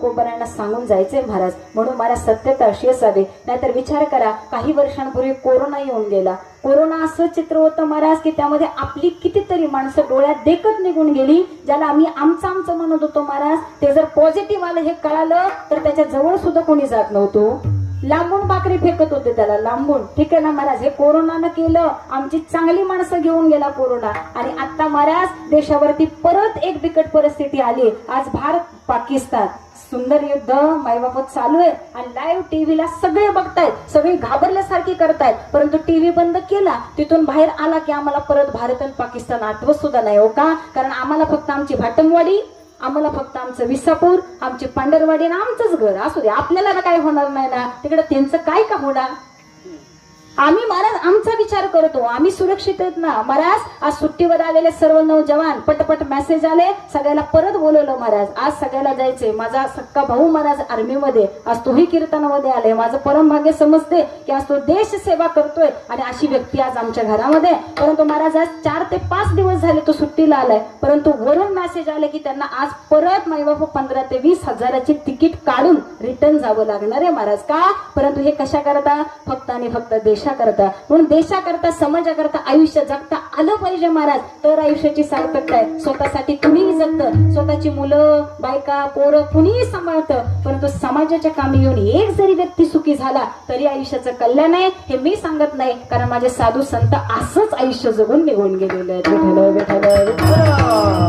तुकोबारायांना सांगून जायचंय महाराज, म्हणून मला सत्यता अशी असावी. नाहीतर विचार करा, काही वर्षांपूर्वी कोरोना येऊन गेला. कोरोना असं चित्र होतं महाराज की त्यामध्ये आपली कितीतरी माणसं डोळ्यात देखत निघून गेली. ज्याला आम्ही आमचं म्हणत होतो महाराज, ते जर पॉझिटिव्ह आलं हे कळालं तर त्याच्या जवळ सुद्धा कोणी जात नव्हतं. लांबून भाकरी फेकत होते त्याला, लांबून. ठीक आहे ना महाराज, हे कोरोनानं केलं. आमची चांगली माणसं घेऊन गेला कोरोना. आणि आता महाराज देशावरती परत एक बिकट परिस्थिती आली. आज भारत पाकिस्तान सुंदर युद्ध मायबापत चालू आहे आणि लाईव्ह टीव्हीला सगळे बघतायत, सगळे घाबरल्यासारखी करतायत. परंतु टीव्ही बंद केला, तिथून बाहेर आला की आम्हाला परत भारत आणि पाकिस्तान आठवत सुद्धा नाही. हो का? कारण आम्हाला फक्त आमची भाटमवाडी, आम्हाला फक्त आमचं विसापूर, आमची पांढरवाडी ना आमचंच घर असू दे. आपल्याला ना काय होणार नाही ना, तिकडे त्यांचं काय का होणार. आम्ही महाराज आमचा विचार करतो, आम्ही सुरक्षित आहेत ना महाराज. आज सुट्टीवर आलेले सर्व नौजवान पटपट मेसेज आले, सगळ्याला परत बोलवलं महाराज. आज सगळ्याला जायचंय. माझा सक्का भाऊ महाराज आर्मीमध्ये, आज तोही कीर्तनामध्ये आले. माझं परम भाग्य समजते की आज तो देश सेवा करतोय आणि अशी व्यक्ती आज आमच्या घरामध्ये. परंतु महाराज आज 4 ते 5 दिवस झाले तो सुट्टीला आलाय, परंतु वरून मेसेज आले की त्यांना आज परत माईबाप 15 ते 20 हजाराची तिकीट काढून रिटर्न जावं लागणार आहे महाराज. का? परंतु हे कशा करता? फक्त आणि फक्त देशाकरता. म्हणून देशाकरता, समाजाकरता आयुष्य जगता आलं पाहिजे महाराज, तर आयुष्याची सार्थकता आहे. स्वतःसाठी कुणीही जगतं, स्वतःची मुलं, बायका, पोरं कुणीही सांभाळतं, परंतु समाजाच्या कामी येऊन एक जरी व्यक्ती सुखी झाला तरी आयुष्याचं कल्याण आहे. हे मी सांगत नाही, कारण माझे साधू संत असंच आयुष्य जगून निघून गेलेले आहेत. विठ्ठल विठ्ठल विठ्ठल.